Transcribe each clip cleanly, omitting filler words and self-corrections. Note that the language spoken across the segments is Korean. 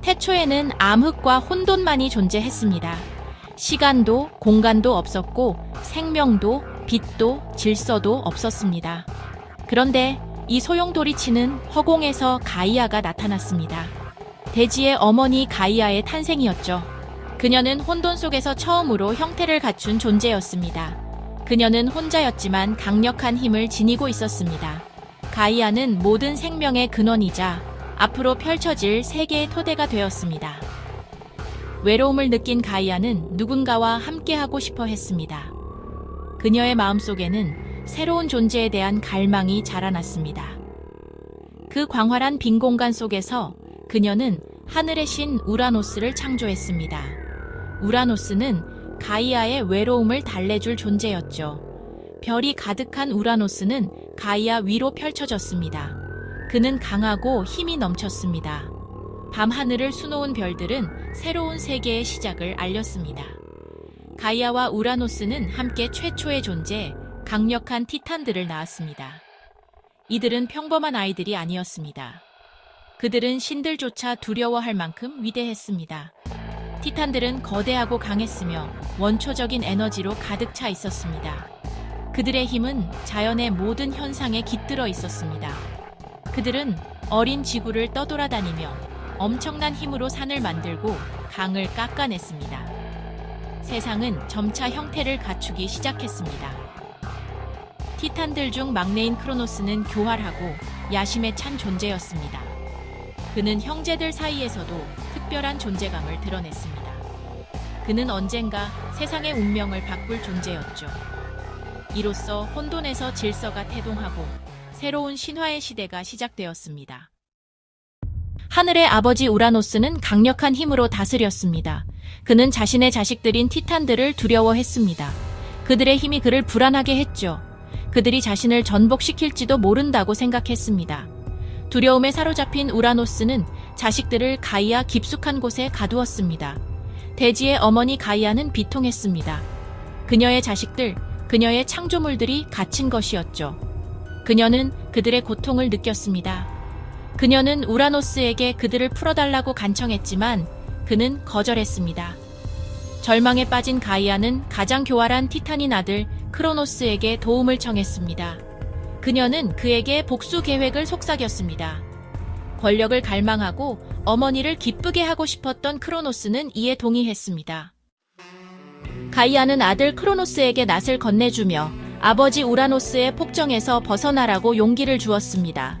태초에는 암흑과 혼돈만이 존재했습니다. 시간도 공간도 없었고 생명도 빛도 질서도 없었습니다. 그런데 이 소용돌이치는 허공에서 가이아가 나타났습니다. 대지의 어머니 가이아의 탄생이었죠. 그녀는 혼돈 속에서 처음으로 형태를 갖춘 존재였습니다. 그녀는 혼자였지만 강력한 힘을 지니고 있었습니다. 가이아는 모든 생명의 근원이자 앞으로 펼쳐질 세계의 토대가 되었습니다. 외로움을 느낀 가이아는 누군가와 함께하고 싶어 했습니다. 그녀의 마음속에는 새로운 존재에 대한 갈망이 자라났습니다. 그 광활한 빈 공간 속에서 그녀는 하늘의 신 우라노스를 창조했습니다. 우라노스는 가이아의 외로움을 달래줄 존재였죠. 별이 가득한 우라노스는 가이아 위로 펼쳐졌습니다. 그는 강하고 힘이 넘쳤습니다. 밤하늘을 수놓은 별들은 새로운 세계의 시작을 알렸습니다. 가이아와 우라노스는 함께 최초의 존재, 강력한 티탄들을 낳았습니다. 이들은 평범한 아이들이 아니었습니다. 그들은 신들조차 두려워할 만큼 위대했습니다. 티탄들은 거대하고 강했으며 원초적인 에너지로 가득 차 있었습니다. 그들의 힘은 자연의 모든 현상에 깃들어 있었습니다. 그들은 어린 지구를 떠돌아다니며 엄청난 힘으로 산을 만들고 강을 깎아냈습니다. 세상은 점차 형태를 갖추기 시작했습니다. 티탄들 중 막내인 크로노스는 교활하고 야심에 찬 존재였습니다. 그는 형제들 사이에서도 특별한 존재감을 드러냈습니다. 그는 언젠가 세상의 운명을 바꿀 존재였죠. 이로써 혼돈에서 질서가 태동하고 새로운 신화의 시대가 시작되었습니다. 하늘의 아버지 우라노스는 강력한 힘으로 다스렸습니다. 그는 자신의 자식들인 티탄들을 두려워했습니다. 그들의 힘이 그를 불안하게 했죠. 그들이 자신을 전복시킬지도 모른다고 생각했습니다. 두려움에 사로잡힌 우라노스는 자식들을 가이아 깊숙한 곳에 가두었습니다. 대지의 어머니 가이아는 비통했습니다. 그녀의 자식들, 그녀의 창조물들이 갇힌 것이었죠. 그녀는 그들의 고통을 느꼈습니다. 그녀는 우라노스에게 그들을 풀어달라고 간청했지만 그는 거절했습니다. 절망에 빠진 가이아는 가장 교활한 티탄인 아들 크로노스에게 도움을 청했습니다. 그녀는 그에게 복수 계획을 속삭였습니다. 권력을 갈망하고 어머니를 기쁘게 하고 싶었던 크로노스는 이에 동의했습니다. 가이아는 아들 크로노스에게 낫을 건네주며 아버지 우라노스의 폭정에서 벗어나라고 용기를 주었습니다.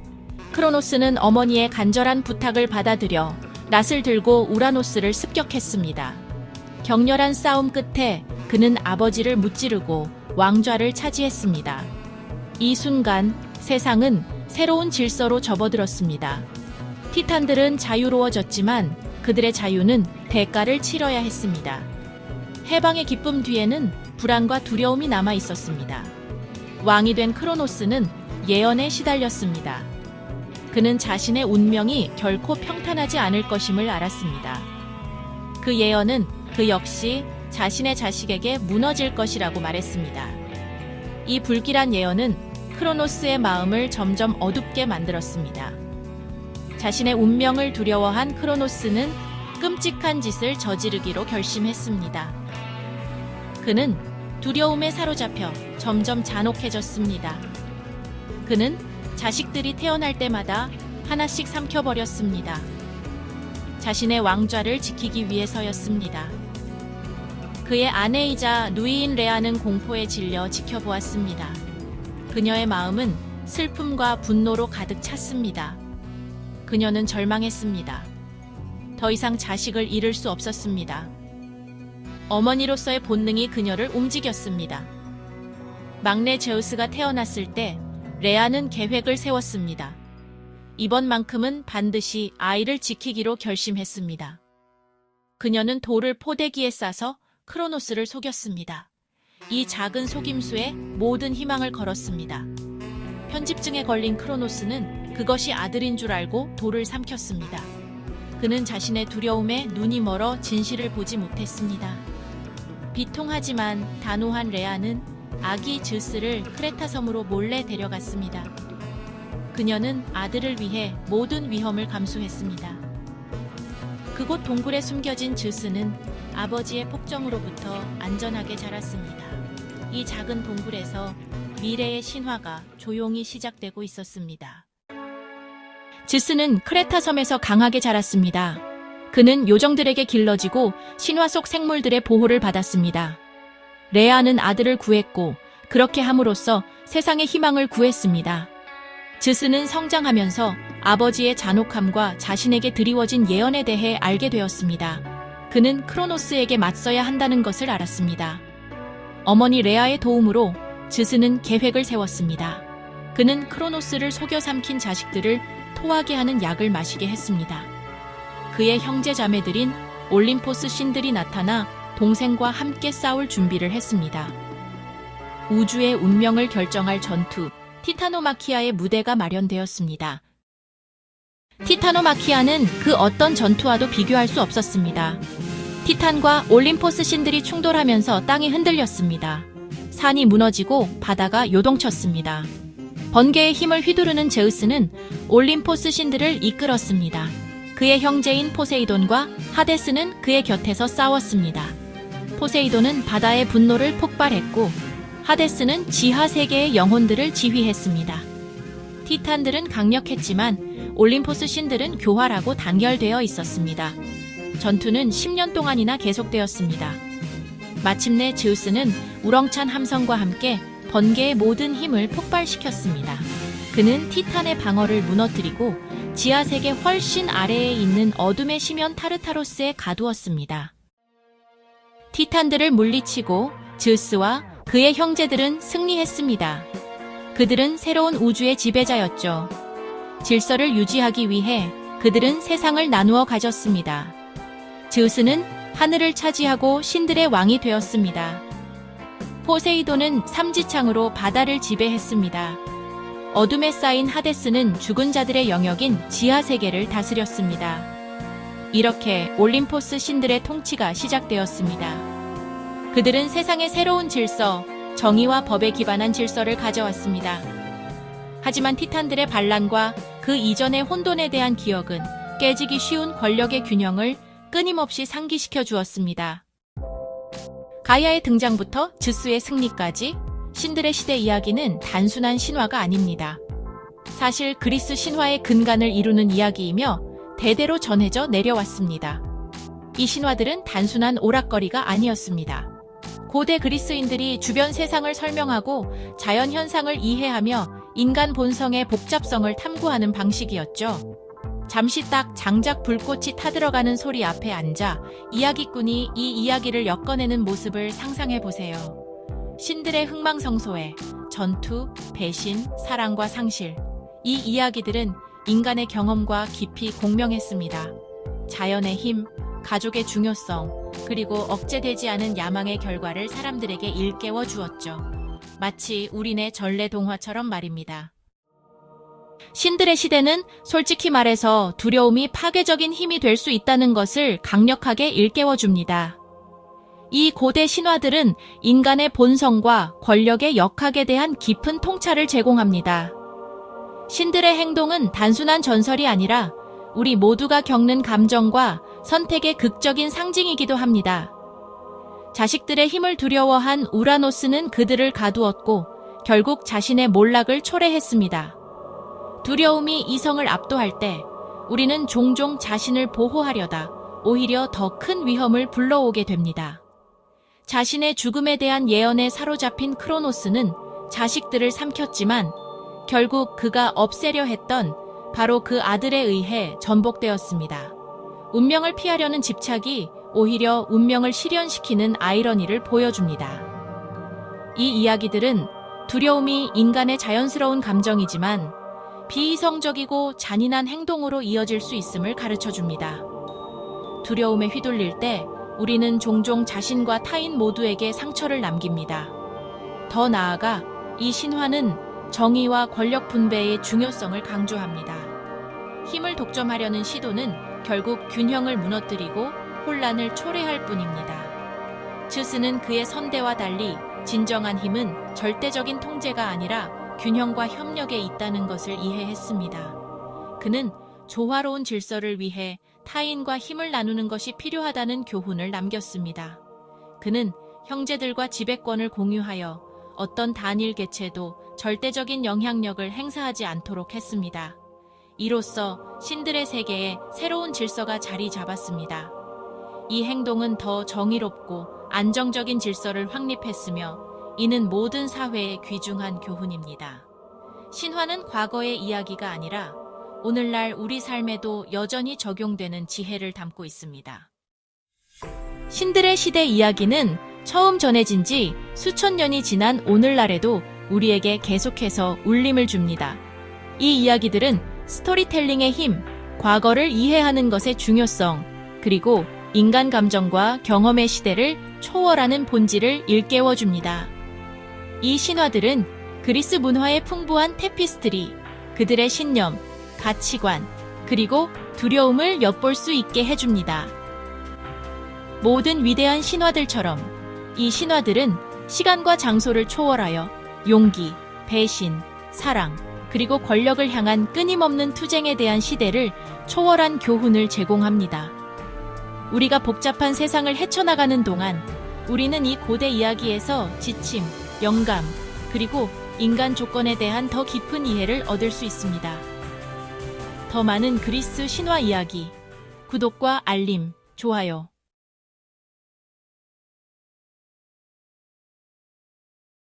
크로노스는 어머니의 간절한 부탁을 받아들여 낫을 들고 우라노스를 습격했습니다. 격렬한 싸움 끝에 그는 아버지를 무찌르고 왕좌를 차지했습니다. 이 순간 세상은 새로운 질서로 접어들었습니다. 티탄들은 자유로워졌지만 그들의 자유는 대가를 치러야 했습니다. 해방의 기쁨 뒤에는 불안과 두려움이 남아 있었습니다. 왕이 된 크로노스는 예언에 시달렸습니다. 그는 자신의 운명이 결코 평탄하지 않을 것임을 알았습니다. 그 예언은 그 역시 자신의 자식에게 무너질 것이라고 말했습니다. 이 불길한 예언은 크로노스의 마음을 점점 어둡게 만들었습니다. 자신의 운명을 두려워한 크로노스는 끔찍한 짓을 저지르기로 결심했습니다. 그는 두려움에 사로잡혀 점점 잔혹해졌습니다. 그는 자식들이 태어날 때마다 하나씩 삼켜버렸습니다. 자신의 왕좌를 지키기 위해서였습니다. 그의 아내이자 누이인 레아는 공포에 질려 지켜보았습니다. 그녀의 마음은 슬픔과 분노로 가득 찼습니다. 그녀는 절망했습니다. 더 이상 자식을 잃을 수 없었습니다. 어머니로서의 본능이 그녀를 움직였습니다. 막내 제우스가 태어났을 때 레아는 계획을 세웠습니다. 이번만큼은 반드시 아이를 지키기로 결심했습니다. 그녀는 돌을 포대기에 싸서 크로노스를 속였습니다. 이 작은 속임수에 모든 희망을 걸었습니다. 편집증에 걸린 크로노스는 그것이 아들인 줄 알고 돌을 삼켰습니다. 그는 자신의 두려움에 눈이 멀어 진실을 보지 못했습니다. 비통하지만 단호한 레아는 아기 즈스를 크레타 섬으로 몰래 데려갔습니다. 그녀는 아들을 위해 모든 위험을 감수했습니다. 그곳 동굴에 숨겨진 즈스는 아버지의 폭정으로부터 안전하게 자랐습니다. 이 작은 동굴에서 미래의 신화가 조용히 시작되고 있었습니다. 즈스는 크레타 섬에서 강하게 자랐습니다. 그는 요정들에게 길러지고 신화 속 생물들의 보호를 받았습니다. 레아는 아들을 구했고 그렇게 함으로써 세상의 희망을 구했습니다. 즈스는 성장하면서 아버지의 잔혹함과 자신에게 드리워진 예언에 대해 알게 되었습니다. 그는 크로노스에게 맞서야 한다는 것을 알았습니다. 어머니 레아의 도움으로 즈스는 계획을 세웠습니다. 그는 크로노스를 속여 삼킨 자식들을 토하게 하는 약을 마시게 했습니다. 그의 형제 자매들인 올림포스 신들이 나타나 동생과 함께 싸울 준비를 했습니다. 우주의 운명을 결정할 전투, 티타노마키아의 무대가 마련되었습니다. 티타노마키아는 그 어떤 전투와도 비교할 수 없었습니다. 티탄과 올림포스 신들이 충돌하면서 땅이 흔들렸습니다. 산이 무너지고 바다가 요동쳤습니다. 번개의 힘을 휘두르는 제우스는 올림포스 신들을 이끌었습니다. 그의 형제인 포세이돈과 하데스는 그의 곁에서 싸웠습니다. 포세이돈은 바다의 분노를 폭발했고 하데스는 지하 세계의 영혼들을 지휘했습니다. 티탄들은 강력했지만 올림포스 신들은 교활하고 단결되어 있었습니다. 전투는 10년 동안이나 계속되었습니다. 마침내 제우스는 우렁찬 함성과 함께 번개의 모든 힘을 폭발시켰습니다. 그는 티탄의 방어를 무너뜨리고 지하세계 훨씬 아래에 있는 어둠의 심연 타르타로스에 가두었습니다. 티탄들을 물리치고 제우스와 그의 형제들은 승리했습니다. 그들은 새로운 우주의 지배자였죠. 질서를 유지하기 위해 그들은 세상을 나누어 가졌습니다. 제우스는 하늘을 차지하고 신들의 왕이 되었습니다. 포세이돈은 삼지창으로 바다를 지배했습니다. 어둠에 쌓인 하데스는 죽은 자들의 영역인 지하세계를 다스렸습니다. 이렇게 올림포스 신들의 통치가 시작되었습니다. 그들은 세상의 새로운 질서, 정의와 법에 기반한 질서를 가져왔습니다. 하지만 티탄들의 반란과 그 이전의 혼돈에 대한 기억은 깨지기 쉬운 권력의 균형을 끊임없이 상기시켜 주었습니다. 가이아의 등장부터 즈스의 승리까지 신들의 시대 이야기는 단순한 신화가 아닙니다. 사실 그리스 신화의 근간을 이루는 이야기이며 대대로 전해져 내려왔습니다. 이 신화들은 단순한 오락거리가 아니었습니다. 고대 그리스인들이 주변 세상을 설명하고 자연 현상을 이해하며 인간 본성의 복잡성을 탐구하는 방식이었죠. 잠시 딱 장작 불꽃이 타들어가는 소리 앞에 앉아 이야기꾼이 이 이야기를 엮어내는 모습을 상상해 보세요. 신들의 흥망성쇠, 전투, 배신, 사랑과 상실. 이 이야기들은 인간의 경험과 깊이 공명했습니다. 자연의 힘, 가족의 중요성, 그리고 억제되지 않은 야망의 결과를 사람들에게 일깨워 주었죠. 마치 우리네 전래 동화처럼 말입니다. 신들의 시대는 솔직히 말해서 두려움이 파괴적인 힘이 될 수 있다는 것을 강력하게 일깨워 줍니다. 이 고대 신화들은 인간의 본성과 권력의 역학에 대한 깊은 통찰을 제공합니다. 신들의 행동은 단순한 전설이 아니라 우리 모두가 겪는 감정과 선택의 극적인 상징이기도 합니다. 자식들의 힘을 두려워한 우라노스는 그들을 가두었고 결국 자신의 몰락을 초래했습니다. 두려움이 이성을 압도할 때 우리는 종종 자신을 보호하려다 오히려 더 큰 위험을 불러오게 됩니다. 자신의 죽음에 대한 예언에 사로잡힌 크로노스는 자식들을 삼켰지만 결국 그가 없애려 했던 바로 그 아들에 의해 전복되었습니다. 운명을 피하려는 집착이 오히려 운명을 실현시키는 아이러니를 보여줍니다. 이 이야기들은 두려움이 인간의 자연스러운 감정이지만 비이성적이고 잔인한 행동으로 이어질 수 있음을 가르쳐줍니다. 두려움에 휘둘릴 때 우리는 종종 자신과 타인 모두에게 상처를 남깁니다. 더 나아가 이 신화는 정의와 권력 분배의 중요성을 강조합니다. 힘을 독점하려는 시도는 결국 균형을 무너뜨리고 혼란을 초래할 뿐입니다. 즈스는 그의 선대와 달리 진정한 힘은 절대적인 통제가 아니라 균형과 협력에 있다는 것을 이해했습니다. 그는 조화로운 질서를 위해 타인과 힘을 나누는 것이 필요하다는 교훈을 남겼습니다. 그는 형제들과 지배권을 공유하여 어떤 단일 개체도 절대적인 영향력을 행사하지 않도록 했습니다. 이로써 신들의 세계에 새로운 질서가 자리 잡았습니다. 이 행동은 더 정의롭고 안정적인 질서를 확립했으며 이는 모든 사회에 귀중한 교훈입니다. 신화는 과거의 이야기가 아니라 오늘날 우리 삶에도 여전히 적용되는 지혜를 담고 있습니다. 신들의 시대 이야기는 처음 전해진 지 수천 년이 지난 오늘날에도 우리에게 계속해서 울림을 줍니다. 이 이야기들은 스토리텔링의 힘, 과거를 이해하는 것의 중요성, 그리고 인간 감정과 경험의 시대를 초월하는 본질을 일깨워줍니다. 이 신화들은 그리스 문화의 풍부한 테피스트리, 그들의 신념, 가치관, 그리고 두려움을 엿볼 수 있게 해줍니다. 모든 위대한 신화들처럼 이 신화들은 시간과 장소를 초월하여 용기, 배신, 사랑, 그리고 권력을 향한 끊임없는 투쟁에 대한 시대를 초월한 교훈을 제공합니다. 우리가 복잡한 세상을 헤쳐나가는 동안 우리는 이 고대 이야기에서 지침, 영감, 그리고 인간 조건에 대한 더 깊은 이해를 얻을 수 있습니다. 더 많은 그리스 신화 이야기, 구독과 알림, 좋아요.